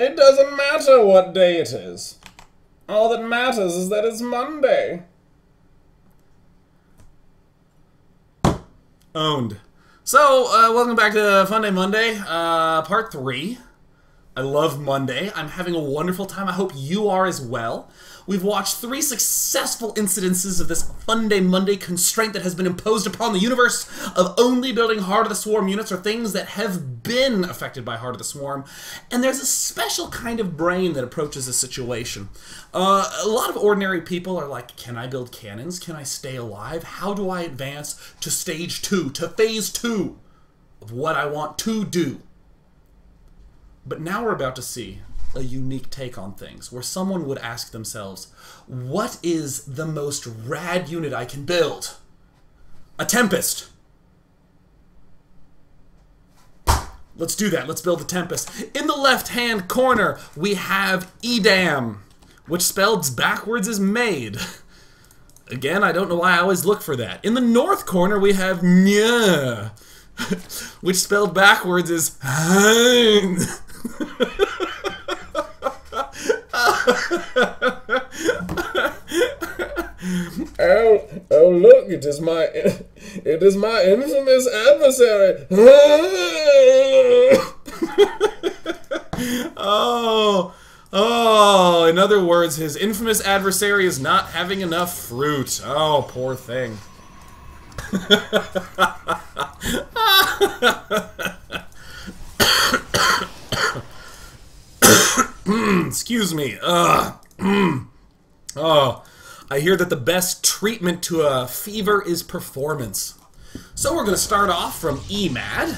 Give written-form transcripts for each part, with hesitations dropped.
It doesn't matter what day it is. All that matters is that it's Monday. Owned. So, welcome back to Funday Monday, part 3. I love Monday. I'm having a wonderful time. I hope you are as well. We've watched 3 successful incidences of this Funday Monday constraint that has been imposed upon the universe of only building Heart of the Swarm units or things that have been affected by Heart of the Swarm. And there's a special kind of brain that approaches this situation. A lot of ordinary people are like, can I build cannons? Can I stay alive? How do I advance to stage 2, to phase 2 of what I want to do? But now we're about to see a unique take on things, where someone would ask themselves, what is the most rad unit I can build? A Tempest. Let's do that. Let's build a Tempest. In the left-hand corner, we have Edam, which spelled backwards is made. Again, I don't know why I always look for that. In the north corner, we have Nya, which spelled backwards is Hein. Oh look, it is my infamous adversary. Oh, in other words, his infamous adversary is not having enough fruit. Oh, poor thing. Excuse me. Oh, I hear that the best treatment to a fever is performance. So we're going to start off from EMAD.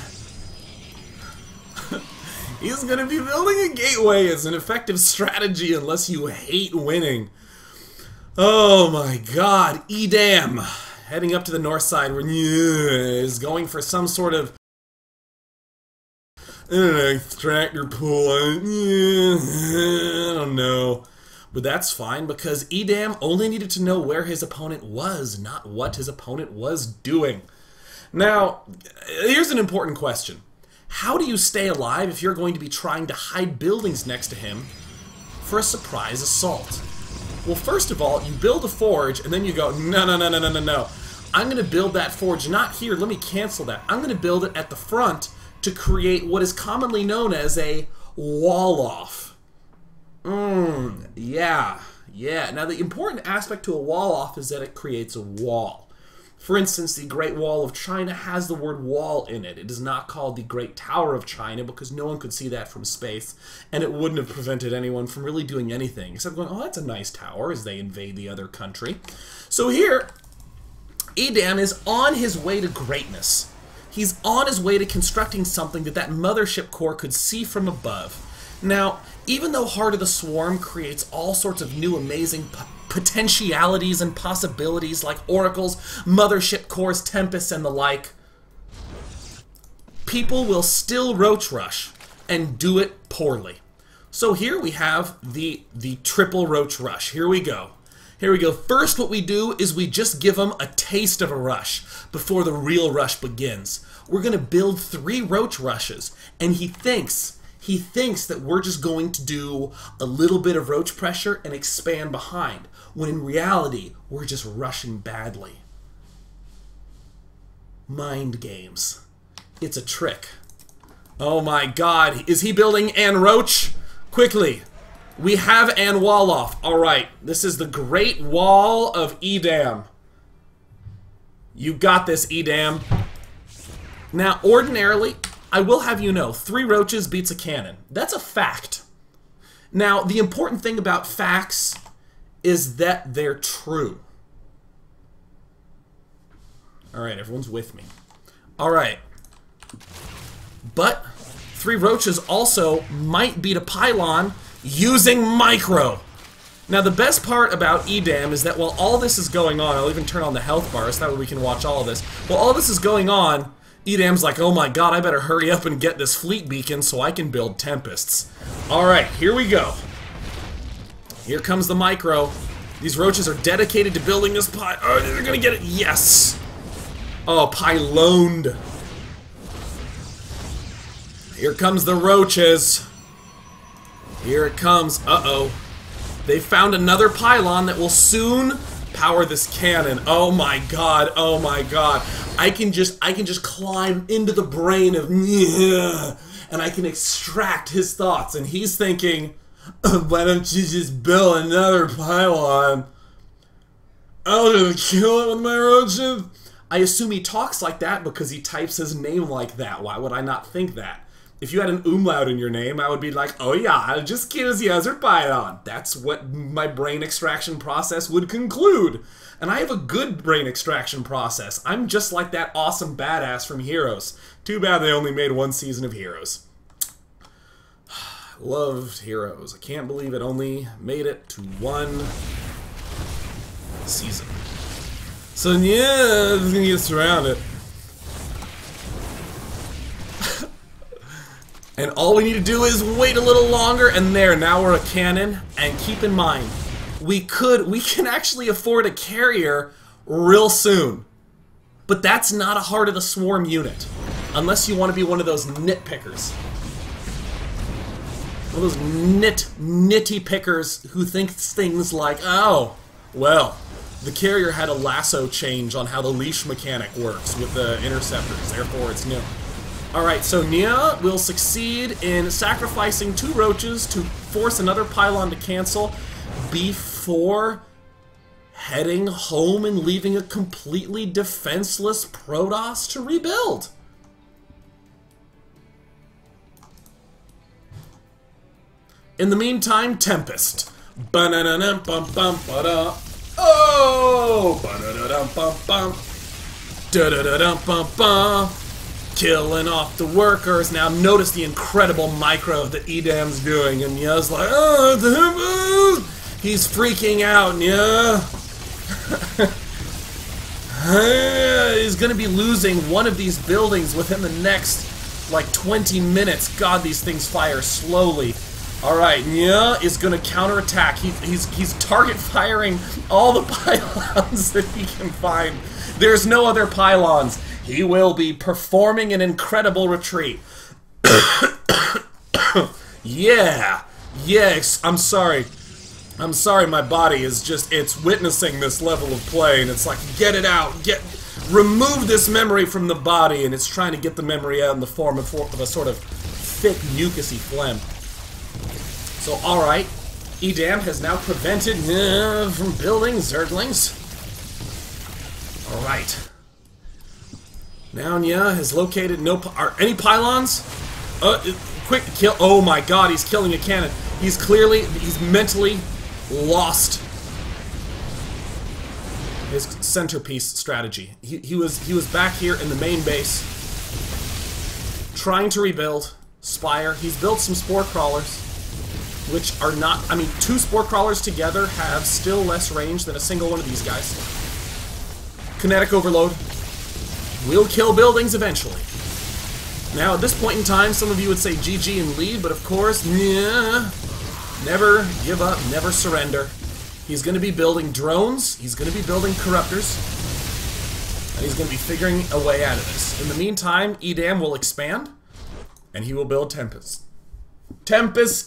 He's going to be building a gateway as an effective strategy unless you hate winning. Oh my god. Edam, heading up to the north side where is going for some sort of extractor pull. I don't know. But that's fine, because Edam only needed to know where his opponent was, not what his opponent was doing. Now, here's an important question. How do you stay alive if you're going to be trying to hide buildings next to him for a surprise assault? Well, first of all, you build a forge, and then you go, no. I'm going to build that forge not here. Let me cancel that. I'm going to build it at the front to create what is commonly known as a wall-off. Yeah. Now, the important aspect to a wall-off is that it creates a wall. For instance, the Great Wall of China has the word wall in it. It is not called the Great Tower of China because no one could see that from space, and it wouldn't have prevented anyone from really doing anything except going, oh, that's a nice tower, as they invade the other country. So here, Edam is on his way to greatness. He's on his way to constructing something that mothership core could see from above. Now, even though Heart of the Swarm creates all sorts of new amazing potentialities and possibilities like oracles, mothership cores, tempests, and the like, people will still roach rush and do it poorly. So here we have the triple roach rush. Here we go. First, what we do is we just give them a taste of a rush before the real rush begins. We're going to build 3 roach rushes, and he thinks that we're just going to do a little bit of roach pressure and expand behind, when in reality, we're just rushing badly. Mind games. It's a trick. Oh my god, is he building an roach? Quickly. We have an wall off. Alright, this is the Great Wall of Edam. You got this, Edam. Now, ordinarily, I will have you know, 3 roaches beats a cannon. That's a fact. Now, the important thing about facts is that they're true. Alright, everyone's with me. Alright. But 3 roaches also might beat a pylon using micro. Now, the best part about Edam is that while all this is going on, I'll even turn on the health bar so that way we can watch all of this. While all this is going on, Edam's like, oh my god, I better hurry up and get this fleet beacon so I can build Tempests. Alright, here we go. Here comes the micro. These roaches are dedicated to building this pie. Oh, they're gonna get it. Yes! Oh, pyloned. Here comes the roaches. Here it comes. Uh-oh. They found another pylon that will soon power this cannon. Oh my god. Oh my god. I can just climb into the brain of Nya, and I can extract his thoughts. And he's thinking, why don't you just build another pylon? I'll just kill it with my roaches. I assume he talks like that because he types his name like that. Why would I not think that? If you had an umlaut in your name, I would be like, oh yeah, I'll just kill the other pylon. That's what my brain extraction process would conclude. And I have a good brain extraction process. I'm just like that awesome badass from Heroes. Too bad they only made one season of Heroes. Loved Heroes. I can't believe it only made it to one season. So yeah, it's gonna get surrounded. And all we need to do is wait a little longer, and there, now we're a cannon. And keep in mind, we can actually afford a carrier real soon. But that's not a Heart of the Swarm unit. Unless you want to be one of those nitpickers. One of those nitty pickers who thinks things like, oh, well, the carrier had a lasso change on how the leash mechanic works with the interceptors, therefore it's new. Alright, so Nya will succeed in sacrificing 2 roaches to force another pylon to cancel before heading home and leaving a completely defenseless Protoss to rebuild. In the meantime, Tempest. Ba-na-na-na-bum-bum-ba-da. Oh! Ba-da-da-dum-bum-bum. Da-da-da-dum-bum-bum. Killing off the workers. Now notice the incredible micro that Edam's doing, and Nya's like, oh, he's freaking out, Nya. He's gonna be losing one of these buildings within the next, like, 20 minutes. God, these things fire slowly. Alright, Nya is gonna counterattack. He's target firing all the pylons that he can find. There's no other pylons. He will be performing an incredible retreat. Yeah. Yes, I'm sorry. I'm sorry, my body is just, it's witnessing this level of play, and it's like, get it out, remove this memory from the body, and it's trying to get the memory out in the form of a sort of thick, mucusy phlegm. So, alright, Edam has now prevented from building Zerglings. Alright. Now Nya has located any pylons? Quick kill. Oh my god, he's killing a cannon. He's mentally lost his centerpiece strategy. He was back here in the main base trying to rebuild Spire. He's built some spore crawlers, which are not, I mean, 2 spore crawlers together have still less range than a single one of these guys. Kinetic overload will kill buildings eventually. Now, at this point in time, some of you would say GG and leave, but of course, yeah, never give up, never surrender. He's going to be building drones, he's going to be building corruptors, and he's going to be figuring a way out of this. In the meantime, Edam will expand, and he will build Tempests. Tempests.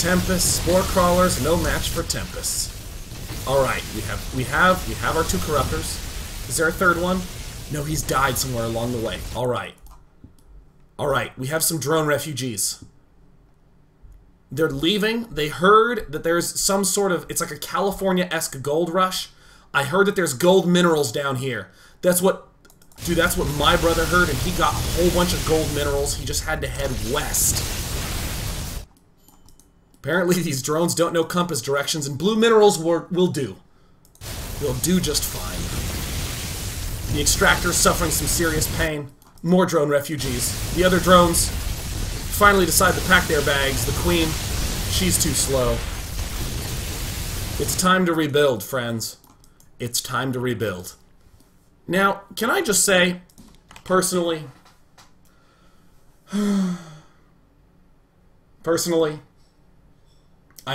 Tempests, spore crawlers, no match for Tempests. Alright, we have our 2 corruptors. Is there a 3rd one? No, he's died somewhere along the way. Alright. Alright, we have some drone refugees. They're leaving. They heard that there's some sort of, it's like a California-esque gold rush. I heard that there's gold minerals down here. That's what my brother heard, and he got a whole bunch of gold minerals. He just had to head west. Apparently these drones don't know compass directions, and blue minerals will do. They'll do just fine. The extractor's suffering some serious pain. More drone refugees. The other drones finally decide to pack their bags. The queen, she's too slow. It's time to rebuild, friends. It's time to rebuild. Now, can I just say, personally, I'm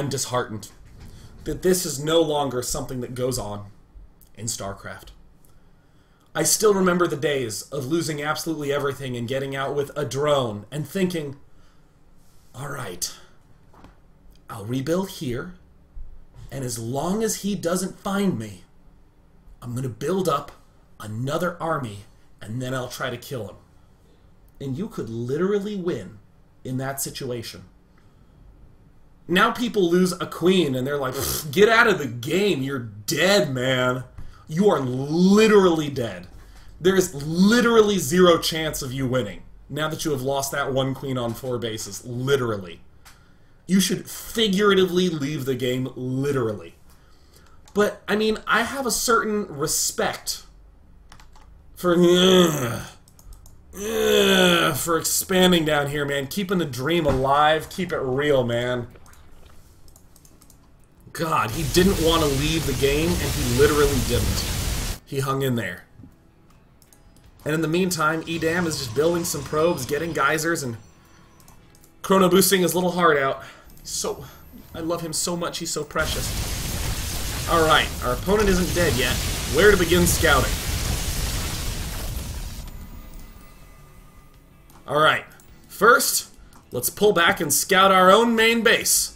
disheartened that this is no longer something that goes on in StarCraft. I still remember the days of losing absolutely everything and getting out with a drone and thinking, alright, I'll rebuild here, and as long as he doesn't find me, I'm going to build up another army, and then I'll try to kill him. And you could literally win in that situation. Now people lose a queen, and they're like, get out of the game, you're dead, man. You are literally dead. There is literally zero chance of you winning, now that you have lost that one queen on 4 bases. Literally. You should figuratively leave the game, literally. But, I mean, I have a certain respect for expanding down here, man. Keeping the dream alive. Keep it real, man. God, he didn't want to leave the game, and he literally didn't. He hung in there. And in the meantime, Edam is just building some probes, getting geysers, and chrono boosting his little heart out. So, I love him so much, he's so precious. Alright, our opponent isn't dead yet. Where to begin scouting? Alright, first, let's pull back and scout our own main base.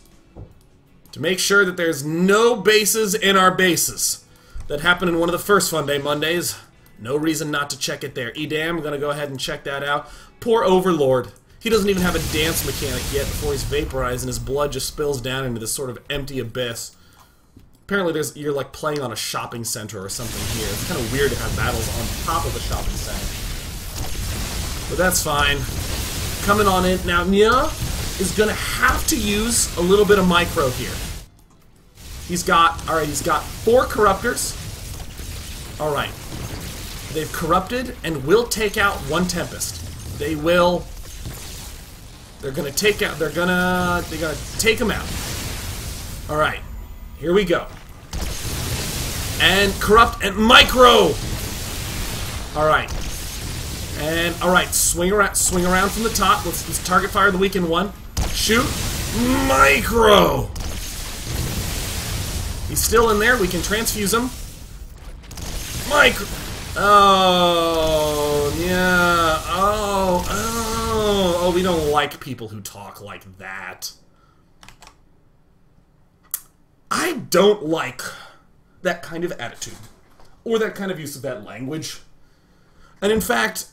To make sure that there's no bases in our bases. That happened in one of the first Funday Mondays. No reason not to check it there. Edam, I'm gonna go ahead and check that out. Poor Overlord. He doesn't even have a dance mechanic yet before he's vaporized and his blood just spills down into this sort of empty abyss. Apparently you're like playing on a shopping center or something here. It's kind of weird to have battles on top of a shopping center. But that's fine. Coming on in. Now, Nya is gonna have to use a little bit of micro here. He's got 4 corruptors. Alright. They've corrupted and will take out 1 Tempest. They're gonna take him out. Alright. Here we go. And corrupt and micro! Alright. And alright, swing around from the top. Let's target fire the weakened one. Shoot. Micro! He's still in there, we can transfuse him. Micro! Oh, yeah. Oh, we don't like people who talk like that. I don't like that kind of attitude, or that kind of use of that language. And in fact,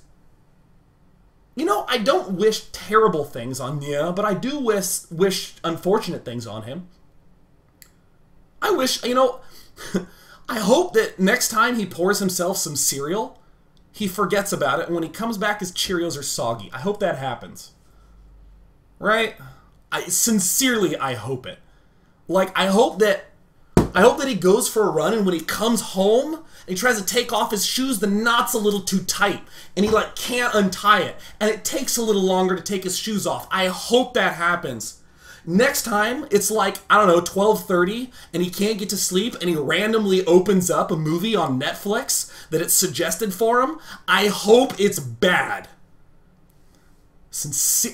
you know, I don't wish terrible things on Nia, but I do wish unfortunate things on him. I wish, you know, I hope that next time he pours himself some cereal, he forgets about it, and when he comes back, his Cheerios are soggy. I hope that happens. Right? Sincerely, I hope it. Like, I hope that he goes for a run, and when he comes home, and he tries to take off his shoes, the knot's a little too tight, and he, like, can't untie it, and it takes a little longer to take his shoes off. I hope that happens. Next time, it's like, I don't know, 12:30, and he can't get to sleep, and he randomly opens up a movie on Netflix that it's suggested for him. I hope it's bad.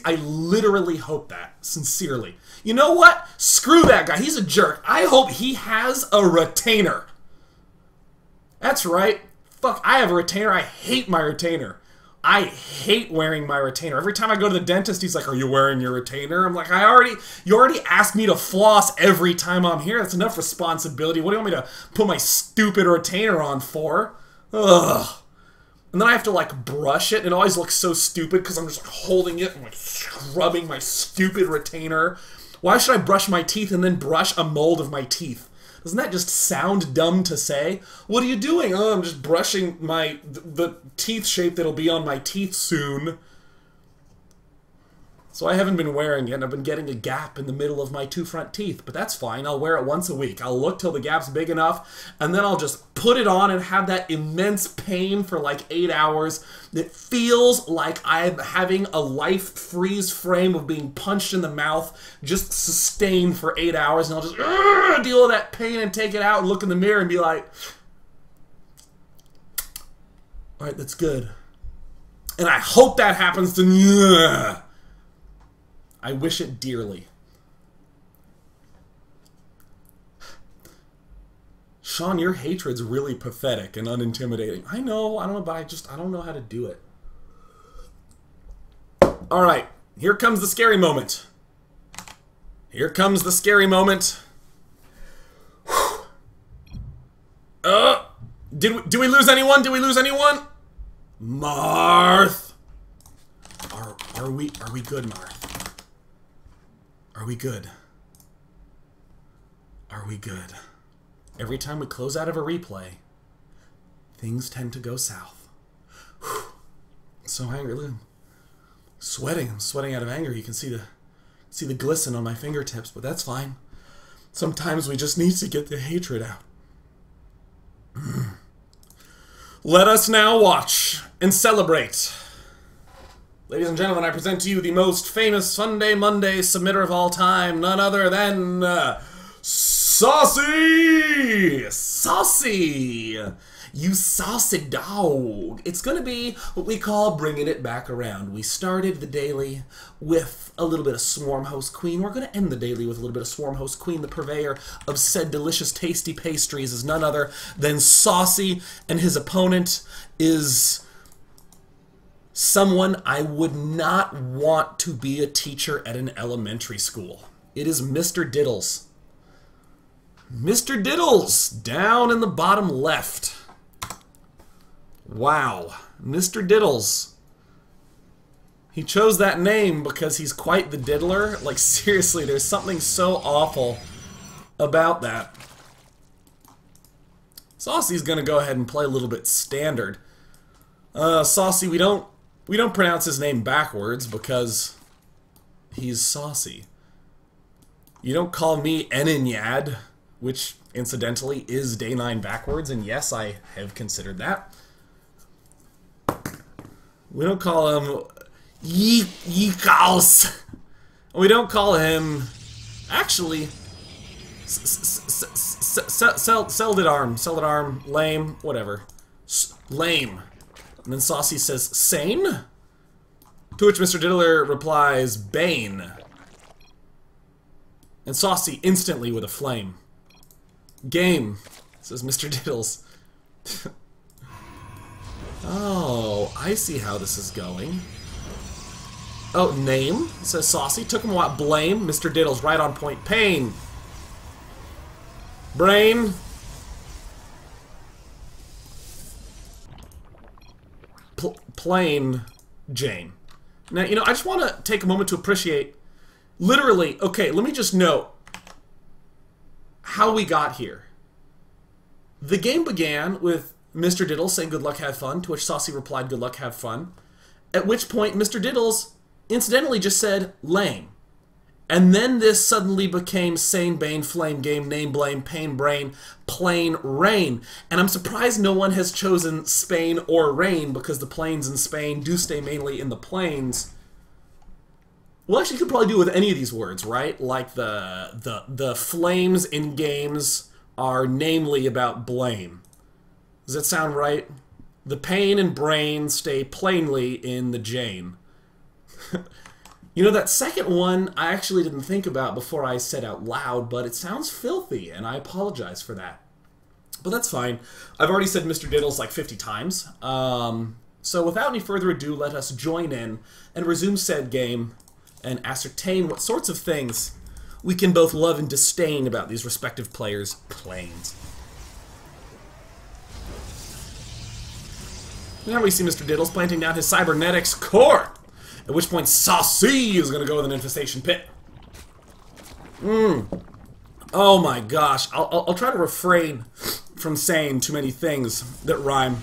I literally hope that. Sincerely. You know what? Screw that guy. He's a jerk. I hope he has a retainer. That's right. Fuck, I have a retainer. I hate my retainer. I hate wearing my retainer. Every time I go to the dentist, he's like, "Are you wearing your retainer?" I'm like, you already asked me to floss every time I'm here. That's enough responsibility. What do you want me to put my stupid retainer on for? Ugh. And then I have to, like, brush it, and it always looks so stupid because I'm just like, holding it and, like, scrubbing my stupid retainer. Why should I brush my teeth and then brush a mold of my teeth? Doesn't that just sound dumb to say? What are you doing? Oh, I'm just brushing the teeth shape that'll be on my teeth soon. So I haven't been wearing it, and I've been getting a gap in the middle of my 2 front teeth. But that's fine. I'll wear it once a week. I'll look till the gap's big enough, and then I'll just put it on and have that immense pain for like 8 hours. It feels like I'm having a life freeze frame of being punched in the mouth, just sustained for 8 hours, and I'll just deal with that pain and take it out and look in the mirror and be like, alright, that's good. And I hope that happens to... I wish it dearly. Sean, your hatred's really pathetic and unintimidating. I know, but I don't know how to do it. Alright, here comes the scary moment. Here comes the scary moment. Do we lose anyone? Did we lose anyone? Marth! Are we good, Marth? Are we good? Are we good? Every time we close out of a replay, things tend to go south. Whew. So angry, look. I'm sweating out of anger. You can see the glisten on my fingertips, but that's fine. Sometimes we just need to get the hatred out. Let us now watch and celebrate. Ladies and gentlemen, I present to you the most famous Funday Monday submitter of all time, none other than Saucy! Saucy! You saucy dog. It's gonna be what we call bringing it back around. We started the daily with a little bit of Swarm Host Queen. We're gonna end the daily with a little bit of Swarm Host Queen. The purveyor of said delicious, tasty pastries is none other than Saucy, and his opponent is someone I would not want to be a teacher at an elementary school. It is Mr. Diddles. Mr. Diddles, down in the bottom left. Wow, Mr. Diddles. He chose that name because he's quite the diddler. Like, seriously, there's something so awful about that. Saucy's gonna go ahead and play a little bit standard. Saucy, we don't pronounce his name backwards because he's saucy. You don't call me Eninyad, which incidentally is Day9 backwards, and yes, I have considered that. We don't call him Yeekals. We don't call him, actually, Seldidarm, lame, whatever. Lame. And then Saucy says, sane? To which Mr. Diddler replies, Bane. And Saucy instantly with a flame. Game, says Mr. Diddles. Oh, I see how this is going. Oh, name, says Saucy. Took him a while. Blame, Mr. Diddles, right on point. Pain. Brain. Plain Jane. Now, you know, I just want to take a moment to appreciate, literally, okay, let me just note how we got here. The game began with Mr. Diddles saying good luck, have fun, to which Saucy replied good luck, have fun, at which point Mr. Diddles incidentally just said lame. And then this suddenly became sane, bane, flame, game, name, blame, pain, brain, plain, rain. And I'm surprised no one has chosen Spain or rain, because the plains in Spain do stay mainly in the plains. Well, actually, you could probably do it with any of these words, right? Like the flames in games are namely about blame. Does that sound right? The pain and brain stay plainly in the Jane. You know, that second one I actually didn't think about before I said out loud, but it sounds filthy, and I apologize for that. But that's fine. I've already said Mr. Diddles like 50 times. So without any further ado, let us join in and resume said game and ascertain what sorts of things we can both love and disdain about these respective players' planes. Now we see Mr. Diddles planting down his cybernetics core. At which point, Saucy is going to go with an infestation pit. Oh my gosh. I'll try to refrain from saying too many things that rhyme.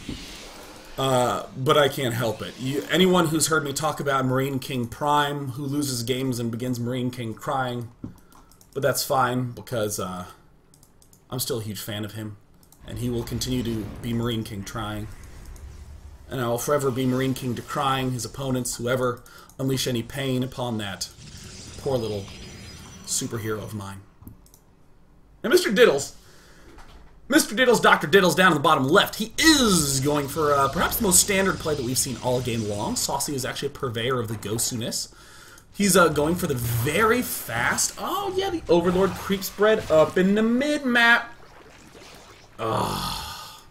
But I can't help it. Anyone who's heard me talk about Marine King Prime, who loses games and begins Marine King crying. But that's fine, because I'm still a huge fan of him. And he will continue to be Marine King trying. And I will forever be Marine King decrying his opponents, whoever unleash any pain upon that poor little superhero of mine. And Mr. Diddles, Dr. Diddles down in the bottom left, he is going for perhaps the most standard play that we've seen all game long. Saucy is actually a purveyor of the ghostiness. He's going for the very fast, oh yeah, the Overlord creep spread up in the mid-map. Up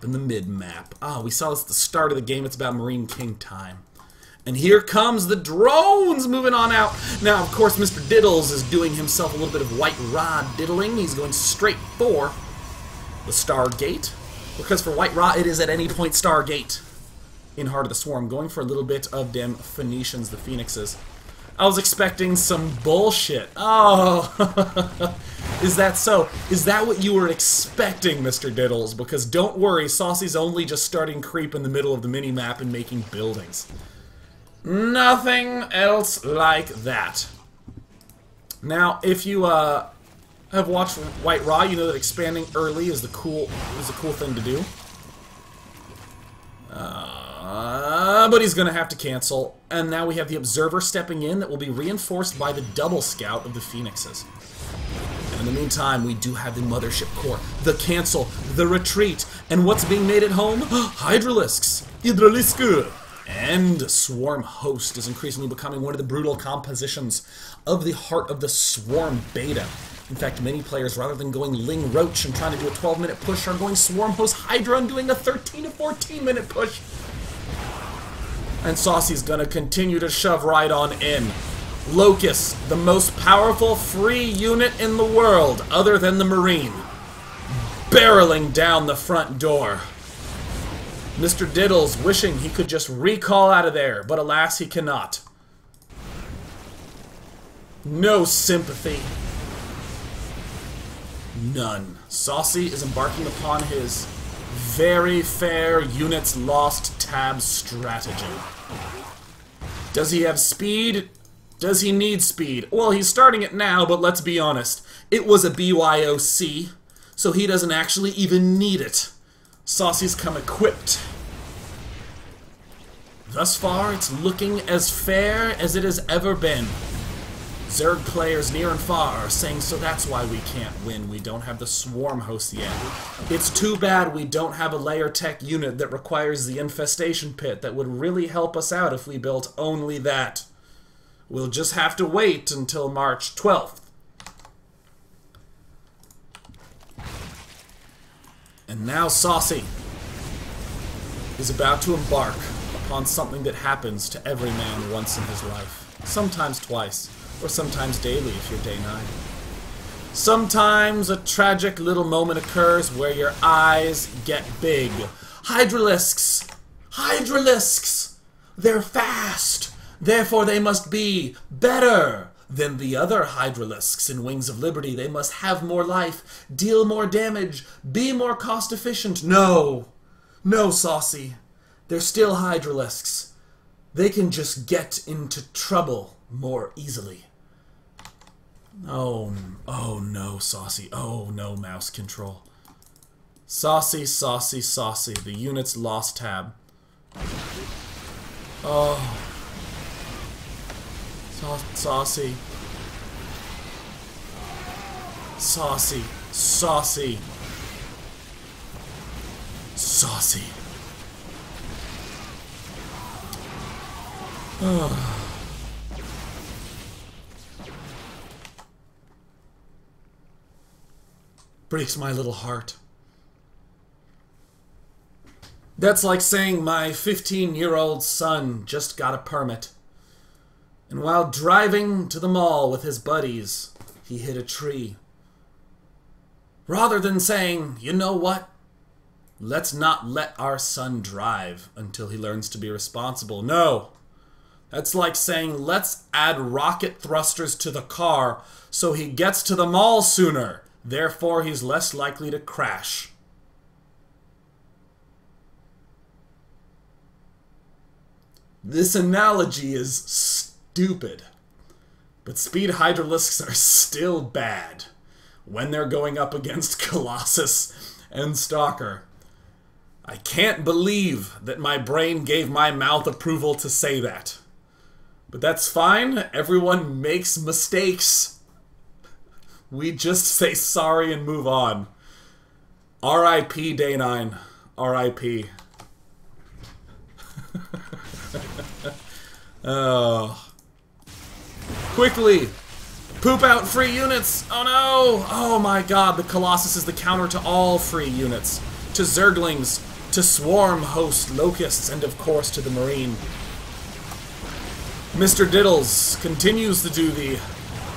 in the mid-map. We saw this at the start of the game. It's about Marine King time. And here comes the drones moving on out. Now, of course, Mr. Diddles is doing himself a little bit of white rod diddling. He's going straight for the Stargate. Because for white rod, it is at any point Stargate in Heart of the Swarm. Going for a little bit of them Phoenicians, the Phoenixes. I was expecting some bullshit. Oh, is that so? Is that what you were expecting, Mr. Diddles? Because don't worry, Saucy's only just starting creep in the middle of the mini-map and making buildings. Nothing else like that. Now, if you have watched White Raw, you know that expanding early is a cool thing to do. But he's going to have to cancel. And now we have the Observer stepping in that will be reinforced by the Double Scout of the Phoenixes. And in the meantime, we do have the Mothership Core, the cancel, the retreat, and what's being made at home? Hydralisks, Hydralisks, and Swarm Host is increasingly becoming one of the brutal compositions of the Heart of the Swarm beta. In fact, many players, rather than going Ling Roach and trying to do a 12-minute push, are going Swarm Host Hydra and doing a 13 to 14-minute push. And Saucy's gonna continue to shove right on in. Locust, the most powerful free unit in the world, other than the Marine, barreling down the front door. Mr. Diddles wishing he could just recall out of there, but alas, he cannot. No sympathy. None. Saucy is embarking upon his very fair units lost tab strategy. Does he have speed? Does he need speed? Well, he's starting it now, but let's be honest. It was a BYOC, so he doesn't actually even need it. Saucy's come equipped. Thus far, it's looking as fair as it has ever been. Zerg players near and far are saying, so that's why we can't win. We don't have the Swarm Host yet. It's too bad we don't have a layer tech unit that requires the Infestation Pit that would really help us out if we built only that. We'll just have to wait until March 12th. And now Saucy is about to embark upon something that happens to every man once in his life. Sometimes twice. Or sometimes daily if you're Day9. Sometimes a tragic little moment occurs where your eyes get big. Hydralisks! Hydralisks! They're fast! Therefore they must be better than the other Hydralisks in Wings of Liberty. They must have more life, deal more damage, be more cost efficient. No! No, Saucy. They're still Hydralisks. They can just get into trouble more easily. Oh no, Saucy. Oh no, mouse control. Saucy, Saucy, Saucy. The unit's lost tab. Oh. Saucy. Saucy. Saucy. Saucy. Oh. Breaks my little heart. That's like saying my 15-year-old son just got a permit. And while driving to the mall with his buddies, he hit a tree. Rather than saying, you know what? Let's not let our son drive until he learns to be responsible. No. That's like saying, let's add rocket thrusters to the car so he gets to the mall sooner. Therefore, he's less likely to crash. This analogy is stupid. But speed Hydralisks are still bad when they're going up against Colossus and Stalker. I can't believe that my brain gave my mouth approval to say that. But that's fine. Everyone makes mistakes. We just say sorry and move on. R.I.P. Day9. R.I.P. Oh. Quickly! Poop out free units! Oh no! Oh my god, the Colossus is the counter to all free units. To Zerglings, to Swarm Host Locusts, and of course to the Marine. Mr. Diddles continues to do the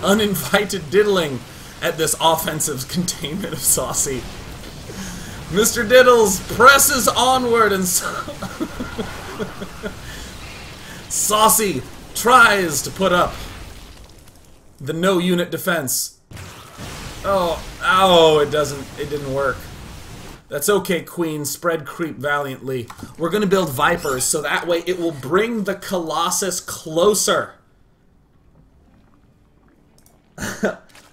uninvited diddling at this offensive containment of Saucy. Mr. Diddles presses onward and Saucy tries to put up the no unit defense. Oh, it didn't work. That's okay, Queen. Spread creep valiantly. We're gonna build Vipers, so that way it will bring the Colossus closer.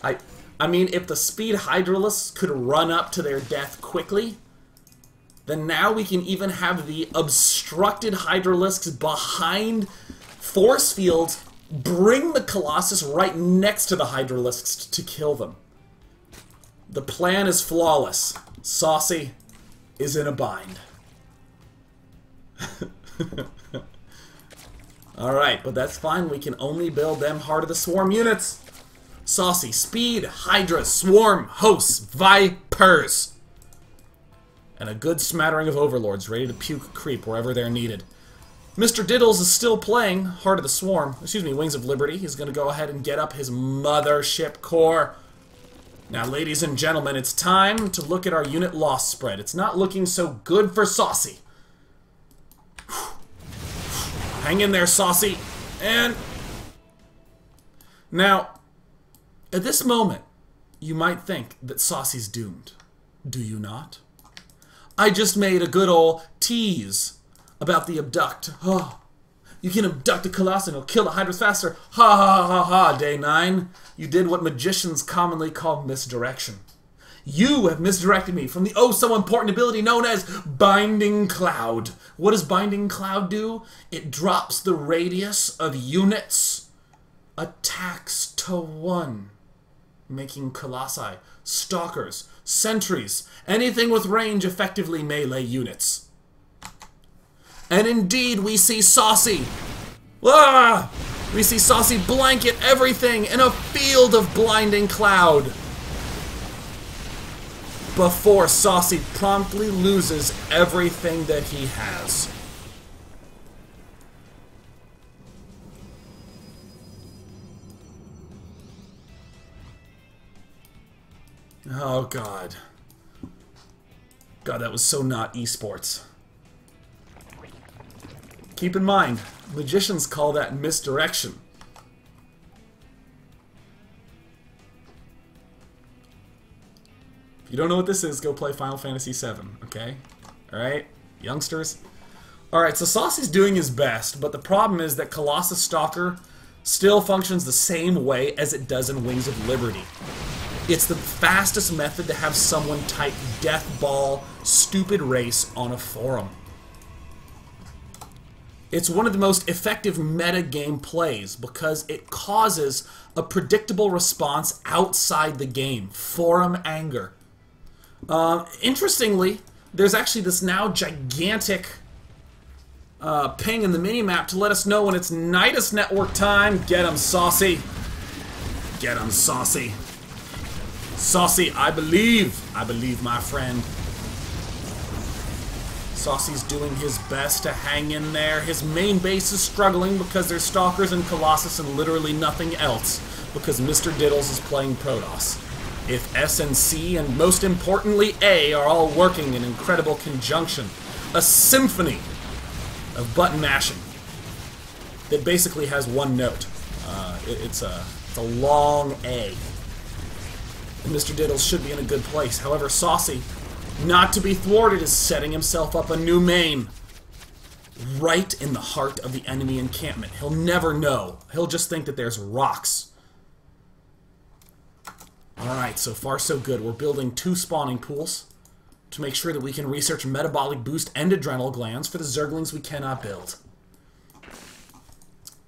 I mean, if the speed Hydralisks could run up to their death quickly, then now we can even have the obstructed Hydralisks behind force fields bring the Colossus right next to the Hydralisks to kill them. The plan is flawless. Saucy is in a bind. Alright, but that's fine. We can only build them Heart of the Swarm units. Saucy, Speed, Hydra, Swarm, Hosts, Vipers. And a good smattering of Overlords ready to puke creep wherever they're needed. Mr. Diddles is still playing Heart of the Swarm. Excuse me, Wings of Liberty. He's going to go ahead and get up his Mothership Core. Now, ladies and gentlemen, it's time to look at our unit loss spread. It's not looking so good for Saucy. Hang in there, Saucy. And now, at this moment, you might think that Saucy's doomed. Do you not? I just made a good ol' tease about the abduct. Oh, you can abduct a Colossus and it'll kill the Hydras faster. Ha ha ha ha, Day9. You did what magicians commonly call misdirection. You have misdirected me from the oh-so-important ability known as Binding Cloud. What does Binding Cloud do? It drops the radius of units attacks to 1, making Colossi, Stalkers, Sentries, anything with range effectively melee units. And indeed, we see Saucy. Ah! We see Saucy blanket everything in a field of blinding cloud. Before Saucy promptly loses everything that he has. Oh, God. God, that was so not esports. Keep in mind, magicians call that misdirection. If you don't know what this is, go play Final Fantasy VII, okay? Alright? Youngsters? Alright, so Saucy's doing his best, but the problem is that Colossus Stalker still functions the same way as it does in Wings of Liberty. It's the fastest method to have someone type Death Ball Stupid Race on a forum. It's one of the most effective meta-game plays because it causes a predictable response outside the game. Forum anger. Interestingly, there's actually this now gigantic ping in the minimap to let us know when it's Nidus Network time. Get 'em, Saucy. Get 'em, Saucy. Saucy, I believe, my friend. Saucy's doing his best to hang in there. His main base is struggling because there's Stalkers and Colossus and literally nothing else because Mr. Diddles is playing Protoss. If S and C, and most importantly A, are all working in incredible conjunction, a symphony of button mashing that basically has one note. It's a long A. And Mr. Diddles should be in a good place. However, Saucy, not to be thwarted, is setting himself up a new main. Right in the heart of the enemy encampment. He'll never know. He'll just think that there's rocks. Alright, so far so good. We're building 2 spawning pools to make sure that we can research metabolic boost and adrenal glands for the Zerglings we cannot build.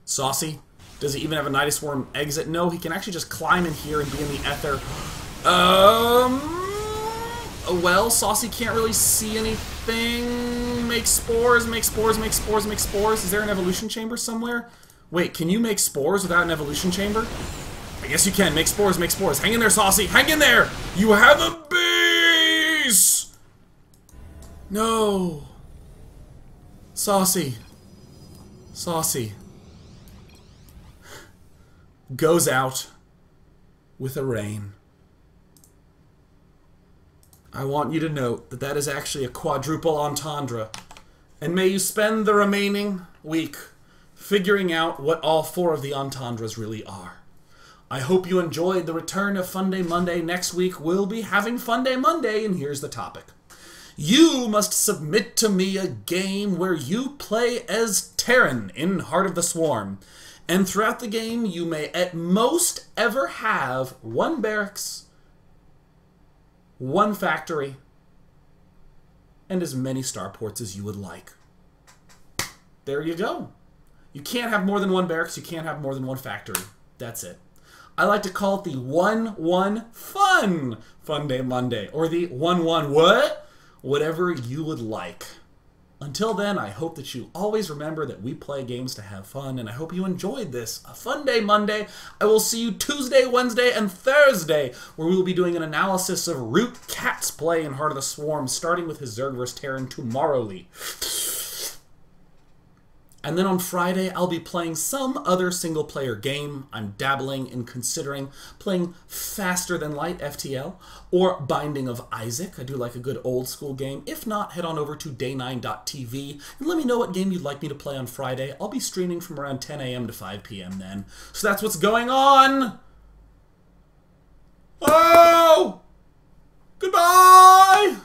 Saucy, does he even have a Nidus Worm exit? No, he can actually just climb in here and be in the ether. Well, Saucy can't really see anything. Make spores, make spores, make spores, make spores. Is there an evolution chamber somewhere? Wait, can you make spores without an evolution chamber? I guess you can. Make spores, make spores. Hang in there, Saucy. Hang in there! You have a base! No. Saucy. Saucy. Goes out with a rain. I want you to note that that is actually a quadruple entendre. And may you spend the remaining week figuring out what all 4 of the entendres really are. I hope you enjoyed the return of Funday Monday. Next week we'll be having Funday Monday, and here's the topic. You must submit to me a game where you play as Terran in Heart of the Swarm. And throughout the game you may at most ever have 1 barracks, 1 factory, and as many starports as you would like. There you go. You can't have more than 1 barracks, you can't have more than 1 factory. That's it. I like to call it the 1-1 fun Funday Monday, or the 1-1 what? Whatever you would like. Until then, I hope that you always remember that we play games to have fun, and I hope you enjoyed this Funday Monday. I will see you Tuesday, Wednesday, and Thursday, where we will be doing an analysis of Root Cat's play in Heart of the Swarm, starting with his Zerg vs. Terran tomorrowly. And then on Friday, I'll be playing some other single-player game. I'm dabbling in considering playing Faster Than Light FTL or Binding of Isaac. I do like a good old-school game. If not, head on over to Day9.tv and let me know what game you'd like me to play on Friday. I'll be streaming from around 10 a.m. to 5 p.m. then. So that's what's going on! Oh! Goodbye!